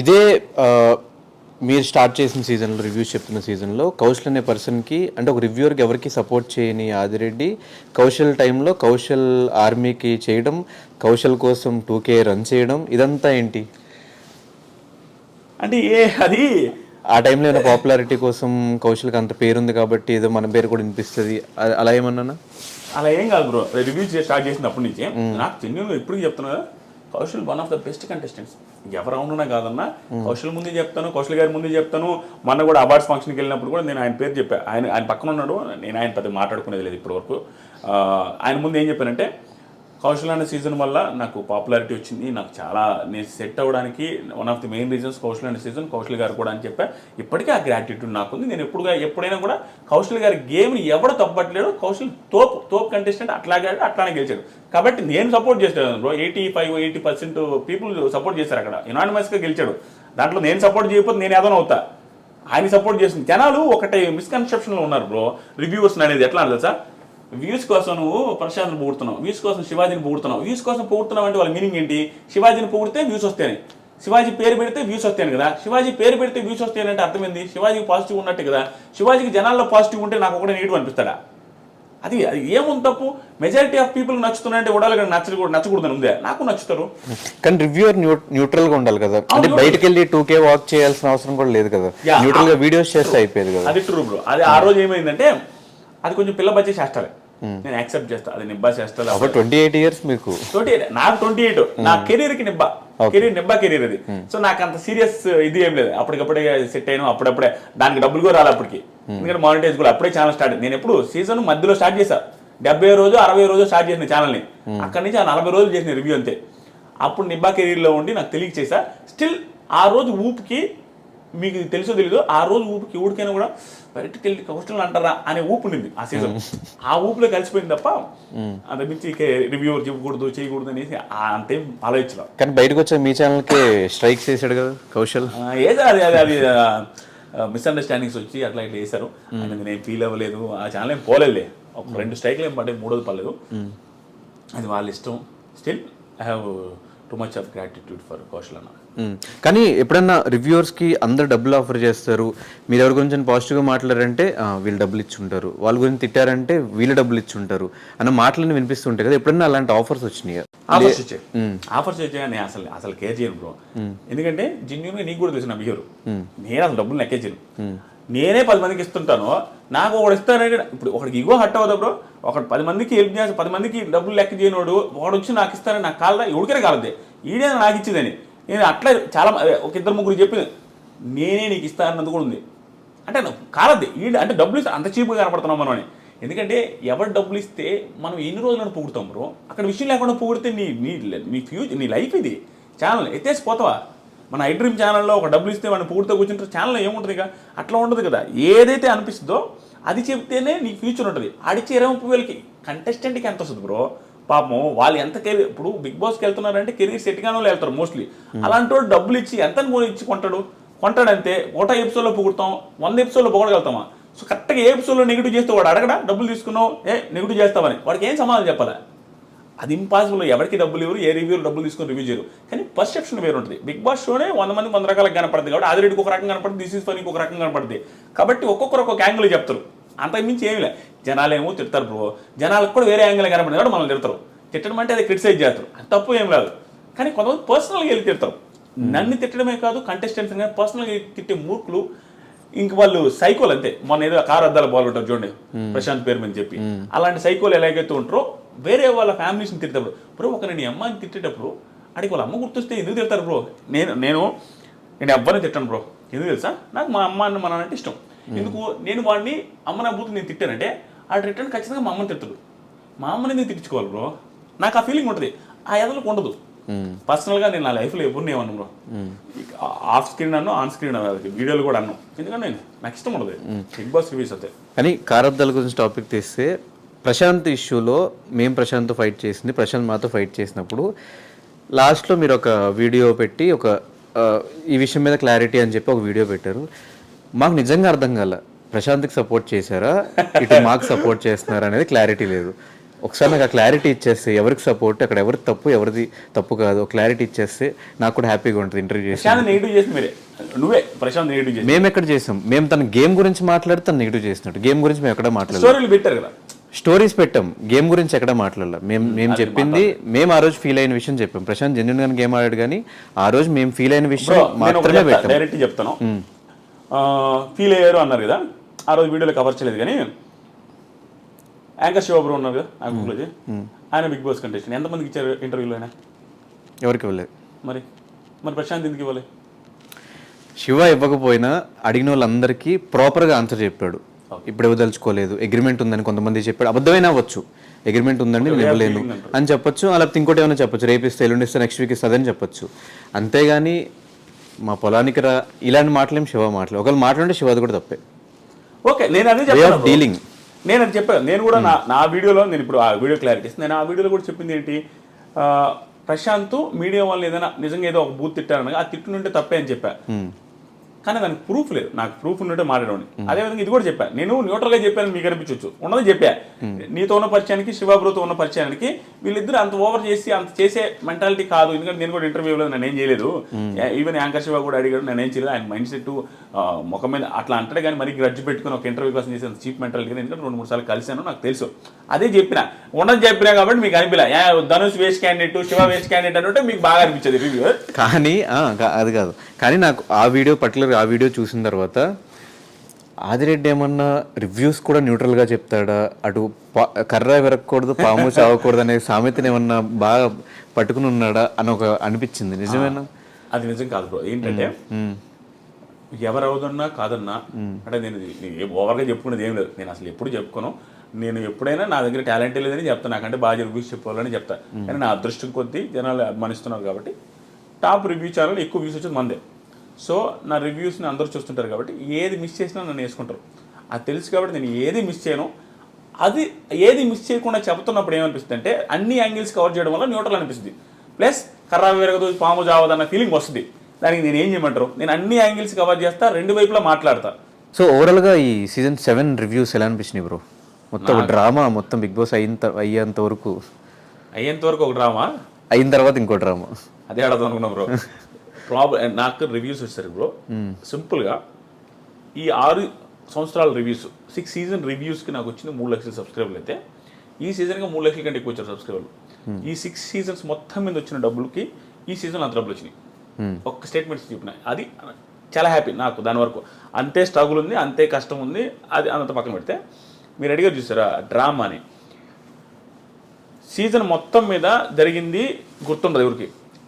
ఇదే మీరు స్టార్ట్ చేసిన సీజన్లో, రివ్యూస్ చెప్తున్న సీజన్లో కౌశల్ అనే పర్సన్కి, అంటే ఒక రివ్యూవర్కి ఎవరికి సపోర్ట్ చేయని ఆదిరెడ్డి కౌశల్ టైంలో కౌశల్ ఆర్మీకి చేయడం, కౌశల్ కోసం 2K రన్ చేయడం, ఇదంతా ఏంటి? అంటే అది ఆ టైంలో ఏమైనా పాపులారిటీ కోసం కౌశల్కి అంత పేరుంది కాబట్టి ఏదో మన పేరు కూడా వినిపిస్తుంది అలా ఏమన్నా? అలా ఏం కాదు బ్రో. రివ్యూస్ స్టార్ట్ చేసినప్పటి నుంచి నాకు జెన్యూన్గా ఎప్పుడు చెప్తున్నా, Kaushal one of the best contestants. ఎవరు అవునున్నా కాదన్నా, కౌశల్ ముందే చెప్తాను, కౌశల్ గారి ముందే చెప్తాను. మొన్న కూడా అవార్డ్స్ ఫంక్షన్కి వెళ్ళినప్పుడు కూడా నేను ఆయన పేరు చెప్పాను. ఆయన పక్కన ఉన్నాడు, నేను ఆయన పెద్ద మాట్లాడుకునేది లేదు ఇప్పటివరకు. ఆయన ముందు ఏం చెప్పానంటే, కౌశల్ అనే సీజన్ వల్ల నాకు పాపులారిటీ వచ్చింది, నాకు చాలా నేను సెట్ అవ్వడానికి one of the main reasons Kaushal అనే సీజన్, కౌశల్ గారు కూడా అని చెప్పా. ఇప్పటికీ ఆ గ్రాటిట్యూడ్ నాకుంది. నేను ఎప్పుడైనా కూడా కౌశల్ గారి గేమ్ని ఎవడు తప్పట్లేడు. కౌశల్ తోపు కంటెస్టెంట్, అట్లానే గెలిచాడు. కాబట్టి నేను సపోర్ట్ చేస్తాను బ్రో. 85-80% పీపుల్ సపోర్ట్ చేశారు అక్కడ. యునానిమస్గా గెలిచాడు. దాంట్లో నేను సపోర్ట్ చేయకపోతే నేను ఏదైనా అవుతా. ఆయన సపోర్ట్ చేస్తుంది. జనాలు ఒకటి మిస్కన్సెప్షన్లో ఉన్నారు బ్రో. రివ్యూవర్స్ అనేది ఎట్లా తెలుసా, వ్యూస్ కోసం నువ్వు ప్రశాంత్ని పొగుడుతున్నావు, వ్యూస్ కోసం శివాజీని పొగుడుతున్నావు. వ్యూస్ కోసం పొగుడుతున్నావు అంటే వాళ్ళ మీనింగ్ ఏంటి? శివాజీని పొగిడితే వ్యూస్ వస్తాయని, శివాజీ పేరు పెడితే వ్యూస్ వస్తాయని కదా. శివాజీ పేరు పెడితే వ్యూస్ వస్తాయని అర్థమైంది శివాజీకి పాజిటివ్ ఉన్నట్టు కదా. శివాజీకి జనాల్లో పాజిటివ్ ఉంటే నాకు ఒకటే నెగిటివ్ అనిపిస్తాడా? అది ఏముంది తప్పు? మెజారిటీ ఆఫ్ పీపుల్ నచ్చుతున్నాయంటే ఉడాలి నచ్చకూడదని ఉందే. నాకు నచ్చుతారు. కానీ రివ్యూవర్ న్యూట్రల్ గా ఉండాలి కదా. అంటే బయటకు వెళ్ళి 2K వాక్ చేయాల్సిన అవసరం కూడా లేదు కదా. న్యూట్రల్ గా వీడియోస్ చేస్తే అయిపోయేది కదా. అది ట్రూ బ్రో. అది ఆ రోజు ఏమైందంటే, అది కొంచెం పిల్ల బచ్చే చేస్తాలే, నేను యాక్సెప్ట్ చేస్తా. అది నిబ్బా చేస్తా. 28 years మీకు? 28. నాకు 28. నా కెరీర్ కి నిబ్బా కెరీర్ అది. సో నాకు అంత సీరియస్ ఇది ఏం లేదు. అప్పటికప్పుడే సెట్ అయినా, అప్పుడప్పుడే దానికి డబ్బులు కూడా రాలి అప్పటికి. ఎందుకంటే మానిటైజ్ కూడా అప్పుడే ఛానల్ స్టార్ట్. నేను ఎప్పుడు సీజన్ మధ్యలో స్టార్ట్ చేశా. 70 రోజు 60 రోజు స్టార్ట్ చేసిన ఛానల్ని. అక్కడి నుంచి ఆ 40 రోజులు చేసిన రివ్యూ అంతే. అప్పుడు నిబ్బా కెరీర్లో ఉండి నాకు తెలియక చేశా. స్టిల్ ఆ రోజు ఊపుకి, మీకు తెలుసో తెలీదు, ఆ రోజు ఊపికి ఊడికైనా కూడా బయటకు వెళ్ళి కౌశల్ అంటారా అనే ఊపు ఉండింది ఆ సీజన్. ఆ ఊపులో కలిసిపోయింది తప్ప అంతమించి రివ్యూవర్ చేయకూడదు అనేసి అంతేం ఆలోచించలేదు. కానీ బయటకు వచ్చే మీ ఛానల్కి స్ట్రైక్స్ చేశాడు కదా కౌశల్. ఏదో అది మిస్అండర్స్టాండింగ్స్ వచ్చి అట్లా ఇట్లా చేశారు. నేను ఫీల్ అవ్వలేదు. ఆ ఛానల్ ఏం పోలేదులే. ఒక 2 స్ట్రైక్లు ఏం పడ్డాయి, 3வது పర్లేదు. అది వాళ్ళ ఇష్టం. Still I have too much of gratitude for Kaushal అన్న. కానీ ఎప్పుడన్నా రివ్యూవర్స్కి అందరు డబ్బులు ఆఫర్ చేస్తారు, మీరు ఎవరి గురించి పాజిటివ్గా మాట్లాడారంటే వీళ్ళు డబ్బులు ఇచ్చుంటారు, వాళ్ళ గురించి తిట్టారంటే వీళ్ళు డబ్బులు ఇచ్చుంటారు అన్న మాటలన్నీ వినిపిస్తుంటాయి కదా. ఎప్పుడన్నా అలాంటి ఆఫర్స్ వచ్చినాయి? ఆఫర్స్ వచ్చాయి. నేను అసలు కేర్ చేయను బ్రో. ఎందుకంటే జెన్యూన్గా నీకు కూడా తెలిసిన బిహేవియర్. నేను అసలు డబ్బులు లెక్కే చేయను. నేనే 10 మందికి ఇస్తుంటాను. నాకు ఒకడు ఇస్తానంటే ఇప్పుడు ఒకడికి ఇగో హట్ అవ్వదా బ్రో. ఒకటి 10 మందికి హెల్ప్ చేసి 10 మందికి డబ్బులు లెక్క చేయనోడు ఒకడు వచ్చి నాకు ఇస్తానని నాకు కాలదా? ఎవరికైనా కాలదే. ఈడే నాకు ఇచ్చేదని. నేను అట్లా చాలా ఒక 2-3 చెప్పి నేనే నీకు ఇస్తానన్నది కూడా ఉంది. అంటే కాలద్ది అంటే డబ్బులు ఇస్తే అంత చీప్గా కనపడుతున్నాం మనం అని. ఎందుకంటే ఎవరు డబ్బులు ఇస్తే మనం ఎన్ని రోజులను పొగుడుతాం బ్రో. అక్కడ విషయం లేకుండా పొగిడితే నీ ఫ్యూచర్, నీ లైఫ్ ఇది. ఛానల్ ఎత్తేసి పోతావా? మన ఐ డ్రీమ్ ఛానల్లో ఒక డబ్బులు ఇస్తే మనం పొగిడితే కూర్చుంటారు. ఛానల్లో ఏముంటుంది ఇక? అట్లా ఉండదు కదా. ఏదైతే అనిపిస్తుందో అది చెప్తేనే నీ ఫ్యూచర్ ఉంటుంది. ఆడిచ్చే 20,000కి కంటెస్టెంట్కి ఎంత వస్తుంది బ్రో? పాపం వాళ్ళు ఎంత కెరీర్, ఇప్పుడు బిగ్ బాస్కి వెళ్తున్నారంటే కెరీర్ సెట్ కాని వాళ్ళు వెళ్తారు మోస్ట్లీ. అలాంటి వాడు డబ్బులు ఇచ్చి ఎంత ఇచ్చి కొంటాడంతే. ఒకటో ఎపిసోడ్లో పొగుడతాం, 100 ఎపిసోడ్లో పొగడగలుగుతామా? సో కరెక్ట్గా ఏ ఎపిసోడ్లో నెగిటివ్ చేస్తే వాడు అడగడా డబ్బులు తీసుకున్నావు, నెగిటివ్ చేస్తామని? వాడికి ఏం సమాధానం చెప్పాలా? అది ఇంపాసిబుల్. ఎవరికి డబ్బులు ఇవ్వరు, ఏ రివ్యూలు డబ్బులు తీసుకొని రివ్యూ చేయరు. కానీ పర్సెప్షన్ వేరు ఉంటుంది. బిగ్ బాస్ షోనే 100 మంది 100 రకాలుగా కనపడుతుంది. కాబట్టి ఆదిరెడ్డికి ఒక రకంగా కనపడుతుంది, దిస్ ఈజ్ ఫనీకి ఒక రకంగా కనపడుతుంది. కాబట్టి ఒక్కొక్కరు ఒక్కొక్క యాంగిల్ చెప్తారు. అంతకుమించి ఏమి లేదు. జనాలేమో తిడతారు బ్రో, జనాలకు కూడా వేరే యాంగిల్ కనపడుతుంది కాబట్టి మనం తిడతారు. తిట్టడం అంటే అది క్రిటిసైజ్ చేస్తారు, అది తప్పు ఏం లేదు. కానీ కొంతమంది పర్సనల్గా వెళ్ళి తిడతారు. నన్ను తిట్టడమే కాదు, కంటెస్టెంట్స్ కానీ పర్సనల్గా తిట్టే మూర్ఖులు ఇంక వాళ్ళు సైకోలు అంతే. మొన్న ఏదో కారు అద్దాలు బాగుంటారు చూడండి, ప్రశాంత్ పేరు మీద చెప్పి, అలాంటి సైకోలు ఎలాగైతే ఉంటారో వేరే వాళ్ళ ఫ్యామిలీస్ని తిట్టేటప్పుడు బ్రో, ఒక నేను అమ్మాయిని తిట్టేటప్పుడు అడిగి వాళ్ళ అమ్మ గుర్తొస్తే ఎందుకు తిడతారు బ్రో? నేను ఎవ్వరిని తిట్టాను బ్రో. ఎందుకు తెలుసా? నాకు మా అమ్మ అన్న మా నాన్న అంటే ఇష్టం. ఎందుకు? నేను వాడిని అమ్మని అబ్బుతూ నేను తిట్టానంటే ఆ రిటర్న్ ఖచ్చితంగా మా అమ్మని తిట్టడు. మా అమ్మని నేను తిట్టించుకోవాలి బ్రో. నాకు ఆ ఫీలింగ్ ఉంటుంది, ఆ ఎదలకు ఉండదు. పర్సనల్గా నేను నా లైఫ్లో ఎవరిని ఏమన్నా బ్రో, ఆఫ్ స్క్రీన్ అన్నాను, ఆన్ స్క్రీన్ వీడియోలు కూడా అన్నాను. ఎందుకంటే నాకు ఇష్టం ఉండదు బిగ్ బాస్ రివ్యూస్ అయితే. కానీ కారద్దాల గురించి టాపిక్ తీస్తే, ప్రశాంత్ ఇష్యూలో మేము ప్రశాంత్తో ఫైట్ చేసింది, ప్రశాంత్ మాతో ఫైట్ చేసినప్పుడు లాస్ట్లో మీరు ఒక వీడియో పెట్టి ఈ విషయం మీద క్లారిటీ అని చెప్పి ఒక వీడియో పెట్టారు. మాకు నిజంగా అర్థం కాల, ప్రశాంత్కి సపోర్ట్ చేశారా, ఇటు మాకు సపోర్ట్ చేస్తున్నారా అనేది క్లారిటీ లేదు. ఒకసారి నాకు ఆ క్లారిటీ ఇచ్చేస్తే ఎవరికి సపోర్ట్, అక్కడ ఎవరికి తప్పు, ఎవరిది తప్పు కాదు, క్లారిటీ ఇచ్చేస్తే నాకు కూడా హ్యాపీగా ఉంటుంది ఇంటర్వ్యూ చేసి. ప్రశాంత్ నెగిటివ్ చేసి మీరే, నువ్వే ప్రశాంత్ నెగిటివ్ చేసి. మేము ఎక్కడ చేసాం? మేము తన గేమ్ గురించి మాట్లాడితే తను నెగిటివ్ చేసినట్టు. గేమ్ గురించి మేము ఎక్కడ మాట్లాడలేదు. స్టోరీలు పెట్టారు కదా, స్టోరీస్ పెట్టాం, గేమ్ గురించి ఎక్కడ మాట్లాడలేదు. మేము చెప్పింది, మేము ఆ రోజు ఫీల్ అయిన విషయం చెప్పాం. ప్రశాంత్ జెన్యున్ గానే గేమ్ ఆడాడు, కానీ ఆ రోజు మేము ఫీల్ అయిన విషయం మాత్రమే పెట్టాం. డైరెక్ట్ చెప్తాను, ఫీల్ అయ్యారు అన్నారు కదా, ఆ రోజు వీడియోలో కవర్ చేయలేదు. కానీ యాంకర్ శివబ్రో ఉన్నారు కదా యాంకర్, ఆయన బిగ్ బాస్ కంటెస్టెంట్, ఎంతమందికి ఇచ్చారు ఇంటర్వ్యూలో? ఆయన ఎవరికి ఇవ్వలేదు. మరి ప్రశాంత్ ఎందుకు ఇవ్వలేదు? శివ ఇవ్వకపోయినా అడిగిన వాళ్ళందరికీ ప్రాపర్గా ఆన్సర్ చెప్పాడు. ఇప్పుడు ఇవ్వదలుచుకోలేదు, అగ్రిమెంట్ ఉందని కొంతమంది చెప్పాడు. అబద్ధమైనా అవ్వచ్చు, అగ్రిమెంట్ ఉందండి నేను ఇవ్వలేను అని చెప్పొచ్చు, అలా ఇంకోటి ఏమైనా చెప్పొచ్చు, రేపిస్తే ఎల్లుండిస్తే నెక్స్ట్ వీక్ ఇస్తుందని చెప్పొచ్చు. అంతేగాని మా పొలానికి రా ఇలాంటి మాటలేం శివ మాటలు. ఒకవేళ మాట్లాడే శివది కూడా తప్పే. ఓకే, నేను అదే చెప్పాను, డీలింగ్ నేను అది చెప్పాను. నేను కూడా నా వీడియోలో, నేను ఇప్పుడు ఆ వీడియో క్లారిటీ ఇస్తాను. నేను ఆ వీడియోలో కూడా చెప్పింది ఏంటి, ప్రశాంత్ మీడియా వాళ్ళు ఏదైనా నిజంగా ఏదో ఒక బూత్ తిట్టారనగా ఆ తిట్టునుంటే తప్పే అని చెప్పా. కానీ దానికి ప్రూఫ్ లేదు, నాకు ప్రూఫ్ ఉన్నట్టే మాట్లాడండి. అదేవిధంగా ఇది కూడా చెప్పాను, నేను న్యూట్రల్గా చెప్పాను, మీకు అనిపించవచ్చు, ఉన్నది చెప్పా. నీతో ఉన్న పరిచయానికి శివబ్రోతో ఉన్న పరిచయానికి వీళ్ళిద్దరు అంత ఓవర్ చేసి అంత చేసే మెంటాలిటీ కాదు. ఎందుకంటే నేను కూడా ఇంటర్వ్యూలో నేను ఏం చేయలేదు, ఈవెన్ యాంకర్ శివ కూడా అడిగాడు, నేను ఏం చేయలేదు. ఆయన మైండ్ సెట్ ముఖం మీద అట్లా అంటాడు, కానీ మరి గ్రడ్జ్ పెట్టుకుని ఒక ఇంటర్వ్యూ కోసం చేసే చీప్ మెంటాలిటీ. ఎందుకంటే 2-3 సార్లు కలిసాను, నాకు తెలుసు. అదే చెప్పిన, ఉన్నది చెప్పినా కాబట్టి మీకు అనిపించలే Dhanush waste candidate, Shiva waste candidate అంటే మీకు బాగా అనిపించేది రివ్యూ. కానీ అది కాదు, కానీ నాకు ఆ వీడియో పర్టికులర్ ఆ వీడియో చూసిన తర్వాత ఆదిరెడ్డి ఏమన్నా రివ్యూస్ కూడా న్యూట్రల్గా చెప్తాడా, అటు కర్ర విరగకూడదు పాము చావకూడదు అనే సామెతను ఏమన్నా బాగా పట్టుకుని ఉన్నాడా అని ఒక అనిపించింది. నిజమేనా? అది నిజం కాదు బ్రో. ఏంటంటే ఎవరు అవుదన్నా కాదన్నా అంటే నేను ఓవర్గా చెప్పుకునేది ఏం లేదు. నేను అసలు ఎప్పుడు చెప్పుకోను. నేను ఎప్పుడైనా నా దగ్గర టాలెంట్ లేదని చెప్తాను, నాకంటే బాగా రివ్యూస్ చెప్పుకోవాలని చెప్తాను. కానీ నా అదృష్టం కొద్దీ జనాలు అభిమానిస్తున్నారు కాబట్టి టాప్ రివ్యూ ఛానల్ ఎక్కువ వ్యూస్ వచ్చేది మందే. సో నా రివ్యూస్ని అందరూ చూస్తుంటారు కాబట్టి ఏది మిస్ చేసినా నన్ను వేసుకుంటారు. అది తెలుసు కాబట్టి నేను ఏది మిస్ చేయను. అది ఏది మిస్ చేయకుండా చెప్తున్నప్పుడు ఏమనిపిస్తుంది అంటే అన్ని యాంగిల్స్ కవర్ చేయడం వల్ల న్యూట్రల్ అనిపిస్తుంది. ప్లస్ కర్రా విరగదు పాము జావదన్న ఫీలింగ్ వస్తుంది. దానికి నేను ఏం చేయమంటారు, నేను అన్ని యాంగిల్స్ కవర్ చేస్తా, రెండు వైపులా మాట్లాడతా. సో ఓవరాల్గా ఈ సీజన్ 7 రివ్యూస్ ఎలా అనిపించినాయి బ్రో? మొత్తం డ్రామా, మొత్తం బిగ్ బాస్ అయ్యేంత వరకు ఒక డ్రామా, అయిన తర్వాత ఇంకో డ్రామా. అదే అడదాం అనుకున్నా బ్రో. నాకు రివ్యూస్ వచ్చారు బ్రో. సింపుల్గా ఈ 6 సంవత్సరాల రివ్యూస్, 6 సీజన్ రివ్యూస్కి నాకు వచ్చింది 3 లక్షల సబ్స్క్రైబర్లు. అయితే ఈ సీజన్గా 3 లక్షల కంటే ఎక్కువ వచ్చారు సబ్స్క్రైబర్లు. ఈ 6 సీజన్స్ మొత్తం మీద వచ్చిన డబ్బులకి ఈ సీజన్ అంత డబ్బులు వచ్చినాయి. ఒక్క స్టేట్మెంట్స్ చెప్పినాయి, అది చాలా హ్యాపీ నాకు. దాని వరకు అంతే స్ట్రగుల్ ఉంది, అంతే కష్టం ఉంది, అది అంత పక్కన పెడితే మీరు అడిగారు చూసారా డ్రామాని, సీజన్ మొత్తం మీద జరిగింది గుర్తుండదు ఎవరికి.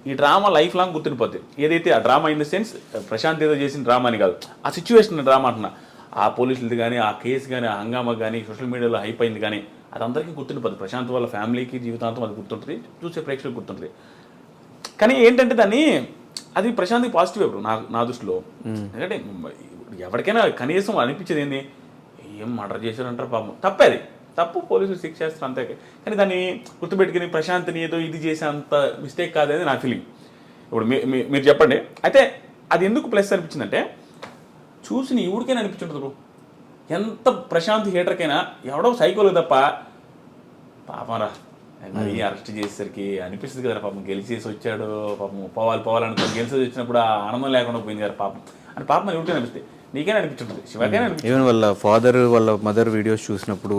ఈ డ్రామా లైఫ్ లాంగ్ గుర్తుండిపోద్ది. ఏదైతే ఆ drama in the sense Prashanth ఏదో చేసిన డ్రామా అని కాదు, ఆ సిచ్యువేషన్ డ్రామా అంటున్నా. ఆ పోలీసులది కానీ, ఆ కేసు కానీ, ఆ హంగామా కానీ, సోషల్ మీడియాలో హైప్ అయింది కానీ, అది అందరికీ గుర్తుండిపోద్ది. ప్రశాంత్ వాళ్ళ ఫ్యామిలీకి జీవితాంతం అది గుర్తుంటుంది, చూసే ప్రేక్షకులకు గుర్తుంటుంది. కానీ ఏంటంటే అది ప్రశాంత్కి పాజిటివ్ ఇప్పుడు నా దృష్టిలో. ఎందుకంటే ఎవరికైనా కనీసం అనిపించేది ఏంది, ఏం మర్డర్ చేశారంటారు పాపం, తప్పే, అది తప్పు, పోలీసులు శిక్ష చేస్తారు అంతే. కానీ దాన్ని గుర్తుపెట్టుకుని ప్రశాంత్ని ఏదో ఇది చేసే అంత మిస్టేక్ కాదని నా ఫీలింగ్. ఇప్పుడు మీరు చెప్పండి. అయితే అది ఎందుకు ప్లస్ అనిపించిందంటే చూసి ఎవరికైనా అనిపించుంటుంది బ్రో. ఎంత ప్రశాంత్ హేటర్కైనా ఎవడో సైకోలు తప్ప పాపరా మరి అరెస్ట్ చేసేసరికి అనిపిస్తుంది కదా, పాపం గెలిచేసి వచ్చాడు, పాపం పోవాలనుకో, గెలిచేసి వచ్చినప్పుడు ఆ ఆనందం లేకుండా పోయింది కదా పాపం అని పాపం ఎవరికైనా అనిపిస్తుంది. నీకైనా అనిపించుంటుంది, శివకైనా అనిపిస్తుంది. ఈవెన్ వాళ్ళ ఫాదర్ వాళ్ళ మదర్ వీడియోస్ చూసినప్పుడు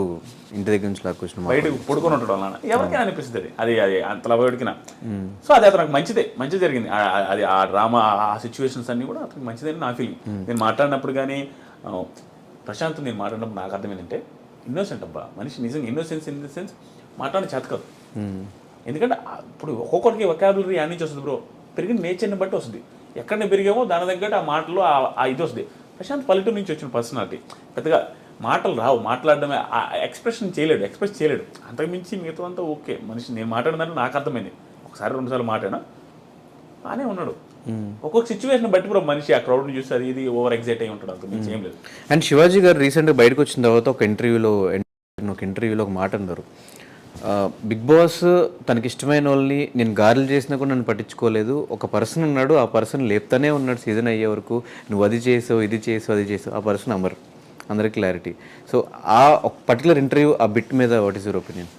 ఇంటి దగ్గర నుంచి లాక్కొచ్చిన బయటకు పడుకొని ఉంటాడు వాళ్ళ, ఎవరికైనా అనిపిస్తుంది అది అంతలా బయటకినా. సో అది అతనికి మంచిది జరిగింది. అది ఆ డ్రామా, ఆ సిచ్యువేషన్స్ అన్నీ కూడా అతనికి మంచిదని నా ఫీలింగ్. నేను మాట్లాడినప్పుడు కానీ ప్రశాంత్ నేను మాట్లాడినప్పుడు నాకు అర్థం ఏంటంటే ఇన్నోసెంట్ అబ్బా మనిషి, నిజంగా ఇన్నోసెన్స్ ఇన్ ద సెన్స్ మాట్లాడే చేత కాదు. ఎందుకంటే ఇప్పుడు ఒక్కొక్కరికి వొకాబులరీ యాడ్ నుంచి వస్తుంది బ్రో, పెరిగిన నేచర్ని బట్టి వస్తుంది. ఎక్కడ పెరిగామో దాని తగ్గట్టు ఆ మాటలు ఆ ఇది వస్తుంది. ప్రశాంత్ పల్లెటూరు నుంచి వచ్చిన పర్సనాలిటీ, పెద్దగా మాటలు రావు, మాట్లాడడమే, ఎక్స్ప్రెస్ చేయలేడు. అంతకుమించి మిగతా అంతా ఓకే మనిషి. నేను మాట్లాడిన నాకు అర్థమైంది, ఒకసారి 2 సార్లు మాట్లాడినా బాగానే ఉన్నాడు. ఒక్కొక్క సిచ్యువేషన్ బట్టి బ్రో మనిషి ఆ క్రౌడ్ని చూసి అది ఇది ఓవర్ ఎగ్జైట్ అయి ఉంటాడు, అంతకుమించి ఏం లేదు. అండ్ శివాజీ గారు రీసెంట్గా బయటకు వచ్చిన తర్వాత ఒక ఇంటర్వ్యూలో ఒక మాట అన్నారు, బిగ్ బాస్ తనకి ఇష్టమైన వాళ్ళని నేను గారెలు చేసినా కూడా నన్ను పట్టించుకోలేదు, ఒక పర్సన్ ఉన్నాడు, ఆ పర్సన్ లేపుతానే ఉన్నాడు సీజన్ అయ్యే వరకు, నువ్వు అది చేసావు ఇది చేసావు, ఆ పర్సన్ అందరికి క్లారిటీ. సో ఆ ఒక పర్టికులర్ ఇంటర్వ్యూ, ఆ బిట్ మీద వాట్ ఈస్ యువర్ ఒపీనియన్?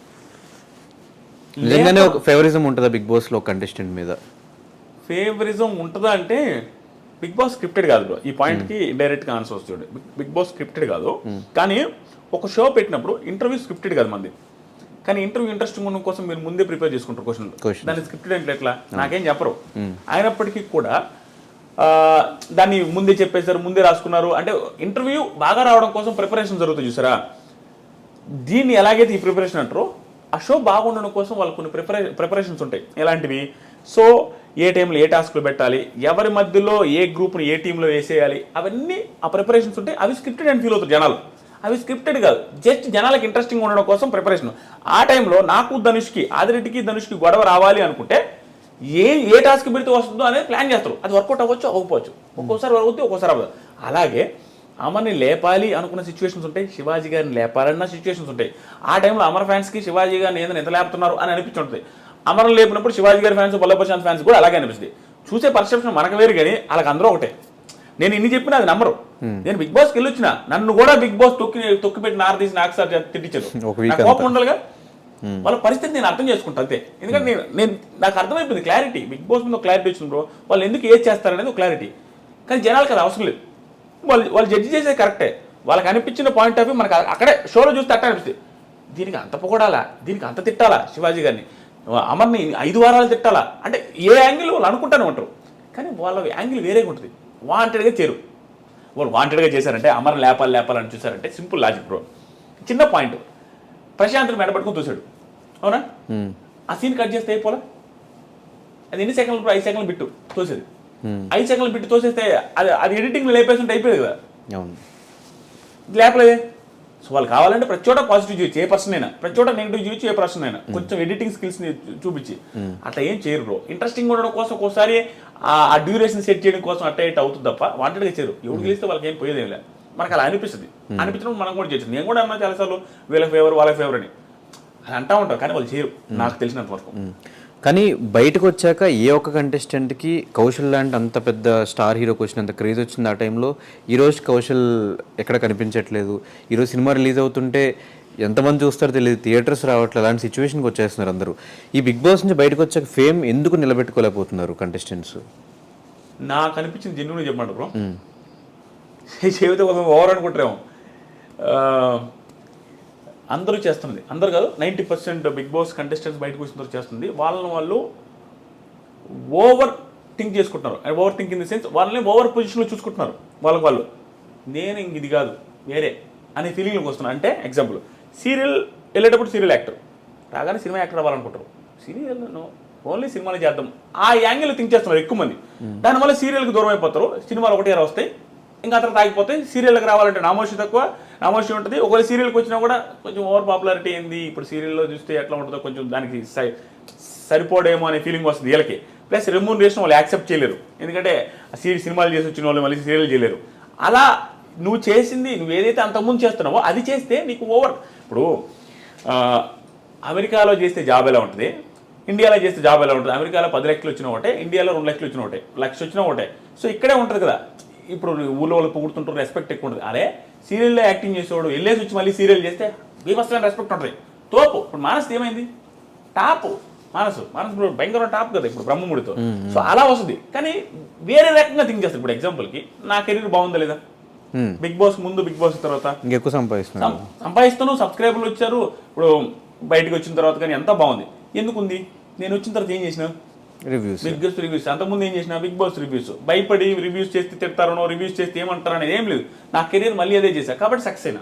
నిజంగానే ఒక ఫేవరిజం ఉంటుందా బిగ్ బాస్ లో కంటెస్టెంట్ మీద? ఫేవరిజం ఉంటుందా అంటే బిగ్ బాస్ స్క్రిప్టెడ్ కాదు బ్రో. ఈ పాయింట్కి డైరెక్ట్గా ఆన్సర్ వస్తుంది. బిగ్ బాస్ స్క్రిప్టెడ్ కాదు, కానీ ఒక షో పెట్టినప్పుడు ఇంటర్వ్యూ స్క్రిప్టెడ్ కాదు మంది. కానీ ఇంటర్వ్యూ ఇంట్రెస్టింగ్ ఉండడం కోసం మీరు ముందే ప్రిపేర్ చేసుకుంటారు క్వశ్చన్. దాన్ని స్క్రిప్టెడ్ అంటే ఎట్లా నాకేం చెప్పరు. అయినప్పటికీ కూడా దాన్ని ముందే చెప్పేశారు, ముందే రాసుకున్నారు. అంటే ఇంటర్వ్యూ బాగా రావడం కోసం ప్రిపరేషన్ జరుగుతుంది చూసారా. దీన్ని ఎలాగైతే ఈ ప్రిపరేషన్ అంటారో ఆ షో బాగుండడం కోసం వాళ్ళకు కొన్ని ప్రిపరేషన్స్ ఉంటాయి. ఎలాంటివి? సో ఏ టైంలో ఏ టాస్క్లు పెట్టాలి, ఎవరి మధ్యలో ఏ గ్రూప్ని ఏ టీంలో వేసేయాలి, అవన్నీ ఆ ప్రిపరేషన్స్ ఉంటాయి. అవి స్క్రిప్టెడ్ అని ఫీల్ అవుతారు జనాలు. అవి స్క్రిప్టెడ్ కాదు, జస్ట్ జనాలకు ఇంట్రెస్టింగ్ ఉండడం కోసం ప్రిపరేషన్. ఆ టైంలో నాకు ధనుష్కి, ఆదిరెడ్డికి ధనుష్కి గొడవ రావాలి అనుకుంటే ఏ టాస్క్ పెడితే వస్తుందో అనేది ప్లాన్ చేస్తారు. అది వర్కౌట్ అవ్వచ్చు, అవ్వకపోవచ్చు. ఒక్కోసారి అవుతుంది, ఒక్కోసారి అవ్వదు. అలాగే అమర్ని లేపాలి అనుకున్న సిచ్యువేషన్స్ ఉంటాయి, శివాజీ గారిని లేపాలన్న సిచ్యువేషన్స్ ఉంటాయి. ఆ టైంలో అమర్ ఫ్యాన్స్కి శివాజీ గారిని ఏదైనా ఎంత లేపుతున్నారు అని అనిపించుంటుంది. అమర్ని లేపినప్పుడు శివాజీ గారి ఫ్యాన్స్, బల్ల ప్రశాంత్ ఫ్యాన్స్ కూడా అలాగే అనిపిస్తుంది. చూసే పర్సెప్షన్ మనకు వేరు, కానీ వాళ్ళకి అందరూ ఒకటే. నేను ఇన్ని చెప్పినా అది నమ్మరు. నేను బిగ్ బాస్కి వెళ్ళి వచ్చిన, నన్ను కూడా బిగ్ బాస్ తొక్కి పెట్టి నారదీసి నాకు సార్ తిట్టించారు. కోపం ఉండాలిగా. వాళ్ళ పరిస్థితి నేను అర్థం చేసుకుంటాను అంతే. ఎందుకంటే నేను నాకు అర్థమైపోయింది, క్లారిటీ. బిగ్ బాస్ మీద క్లారిటీ వచ్చింది బ్రో. వాళ్ళు ఎందుకు ఏది చేస్తారనేది ఒక క్లారిటీ. కానీ జనాలకు అది అవసరం లేదు. వాళ్ళు జడ్జి చేసేది కరెక్టే. వాళ్ళకి అనిపించిన పాయింట్ ఆఫ్ వ్యూ మనకు అక్కడే షోలో చూస్తే అట్ట అనిపిస్తుంది. దీనికి అంత పొగడాలా, దీనికి అంత తిట్టాలా శివాజీ గారిని, అమర్ని 5 వారాలు తిట్టాలా అంటే ఏ యాంగిల్ వాళ్ళు అనుకుంటానే ఉంటారు. కానీ వాళ్ళ యాంగిల్ వేరేగా ఉంటుంది. వాంటెడ్గా చేరు. వాళ్ళు వాంటెడ్గా చేశారంటే అమర్ లేపాలని చూసారంటే సింపుల్ లాజిక్ బ్రో. చిన్న పాయింట్, ప్రశాంత్ని మెడపట్టుకుని తోసాడు, అవునా? ఆ సీన్ కట్ చేస్తే అయిపోలా. అది ఎన్ని సెకండ్లు బ్రో? 5 సెకండ్లు బిట్టు తోసేది. 5 సెకండ్లు బిట్టు తోసేస్తే అది ఎడిటింగ్లో లేపేస్తుంటే అయిపోయేది కదా. లేపలేదే. సో వాళ్ళు కావాలంటే ప్రతి చోట పాజిటివ్ చేయొచ్చు ఏ పర్సన్ అయినా, ప్రతి చోట నెగిటివ్ చేయొచ్చు ఏ పర్సన్ అయినా, కొంచెం ఎడిటింగ్ స్కిల్స్ని చూపించి. అట్లా ఏం చేయరు బ్రో. ఇంట్రెస్టింగ్ ఉండడం కోసం ఒక్కోసారి ఆ డ్యూరేషన్ సెట్ చేయడం కోసం అట్ట ఇట్లా అవుతుంది తప్ప వాంటెడ్గా చేయరు. ఎవరు గెలిస్తే వాళ్ళకి ఏం పోయేదేం లేదు. మనకు అలా అనిపిస్తుంది. అనిపించినప్పుడు మనం కూడా చేయొచ్చు. నేను కూడా అన్నా చాలాసార్లు వీళ్ళ ఫేవర్ వాళ్ళ ఫేవర్ అని అది అంటా ఉంటారు, కానీ వాళ్ళు చేయరు నాకు తెలిసినంత వరకు. కానీ బయటకు వచ్చాక ఏ ఒక్క కంటెస్టెంట్కి కౌశల్ లాంటి అంత పెద్ద స్టార్ హీరోకి వచ్చినంత క్రేజ్ వచ్చింది ఆ టైంలో. ఈరోజు కౌశల్ ఎక్కడ కనిపించట్లేదు. ఈరోజు సినిమా రిలీజ్ అవుతుంటే ఎంతమంది చూస్తారో తెలియదు, థియేటర్స్ రావట్లేదు. అలాంటి సిచ్యువేషన్కి వచ్చేస్తున్నారు అందరూ. ఈ బిగ్ బాస్ నుంచి బయటకు వచ్చాక ఫేమ్ ఎందుకు నిలబెట్టుకోలేకపోతున్నారు కంటెస్టెంట్స్? నాకు అనిపించింది జెన్యూన్గా చెప్పండి బ్రో. చెబితే కొంచెం ఓవర్ అనుకుంటారేమో. అందరూ చేస్తుంది, అందరు కాదు 90% బిగ్ బాస్ కంటెస్టెంట్స్ బయటకు వచ్చిన తర్వాత చేస్తుంది. వాళ్ళు ఓవర్ థింక్ చేసుకుంటున్నారు. Over think in the sense వాళ్ళని ఓవర్ పొజిషన్లో చూసుకుంటున్నారు. వాళ్ళు నేను ఇంక ఇది కాదు వేరే అనే ఫీలింగ్లోకి వస్తున్నారు. అంటే ఎగ్జాంపుల్, సీరియల్ వెళ్ళేటప్పుడు సీరియల్ యాక్టర్ రాగానే సినిమా యాక్టర్ అవ్వాలనుకుంటారు. సీరియల్ ఓన్లీ సినిమాలు చేద్దాం ఆ యాంగిల్ థింక్ చేస్తున్నారు ఎక్కువ మంది. దానివల్ల సీరియల్కి దూరం అయిపోతారు. సినిమాలు ఒకటే వస్తాయి, ఇంకా అతను తాగిపోతాయి. సీరియల్కి రావాలంటే నామోషి తక్కువ, నామోషి ఉంటుంది. ఒకవేళ సీరియల్కి వచ్చినా కూడా కొంచెం ఓవర్ పాపులారిటీ ఏంది, ఇప్పుడు సీరియల్లో చూస్తే ఎట్లా ఉంటుందో కొంచెం దానికి సరిపోడేమో అనే ఫీలింగ్ వస్తుంది వీళ్ళకి. ప్లస్ రెమ్యూనరేషన్ వాళ్ళు యాక్సెప్ట్ చేయలేరు, ఎందుకంటే సినిమాలు చేసి వచ్చిన వాళ్ళు మళ్ళీ సీరియల్ చేయలేరు. అలా నువ్వు చేసింది, నువ్వు ఏదైతే అంతకుముందు చేస్తున్నావో అది చేస్తే నీకు ఓవర్. ఇప్పుడు అమెరికాలో చేస్తే జాబ్ ఎలా ఉంటుంది, ఇండియాలో చేస్తే జాబ్ ఎలా ఉంటుంది? అమెరికాలో 10 లక్షలు వచ్చిన ఒకటే, ఇండియాలో 2 లక్షలు వచ్చిన ఒకటే, 1 లక్ష వచ్చినా ఒకటే. సో ఇక్కడే ఉంటుంది కదా. ఇప్పుడు ఊళ్ళో వాళ్ళు పొగుడుతుంటారు, రెస్పెక్ట్ ఎక్కువ ఉంటుంది. అరే సీరియల్లో యాక్టింగ్ చేసేవాడు వెళ్ళేసి వచ్చి మళ్ళీ సీరియల్ చేస్తే బీభత్సమైన రెస్పెక్ట్ ఉంటుంది. తోపు. ఇప్పుడు మానస్ ఏమైంది? టాప్. మానసు ఇప్పుడు భయంకరమైన టాప్ కదా ఇప్పుడు బ్రహ్మముడితో. సో అలా వస్తుంది. కానీ వేరే రకంగా థింక్ చేస్తారు. ఇప్పుడు ఎగ్జాంపుల్కి నా కెరీర్ బాగుందా లేదా, బిగ్ బాస్ ముందు బిగ్ బాస్ తర్వాత ఇంకెక్కువ సంపాదిస్తాను, సబ్స్క్రైబర్లు వచ్చారు. ఇప్పుడు బయటకు వచ్చిన తర్వాత కానీ ఎంత బాగుంది. ఎందుకుంది? నేను వచ్చిన తర్వాత ఏం చేసిన? Reviews, Bigg Boss reviews. అంతకుముందు ఏం చేసిన? Bigg Boss reviews. భయపడి రివ్యూస్ చేస్తే తిడతారనో, రివ్యూస్ చేస్తే ఏమంటారో అనేది ఏం లేదు. నా కెరీర్ మళ్ళీ అదే చేశా కాబట్టి సక్సెస్ అయినా.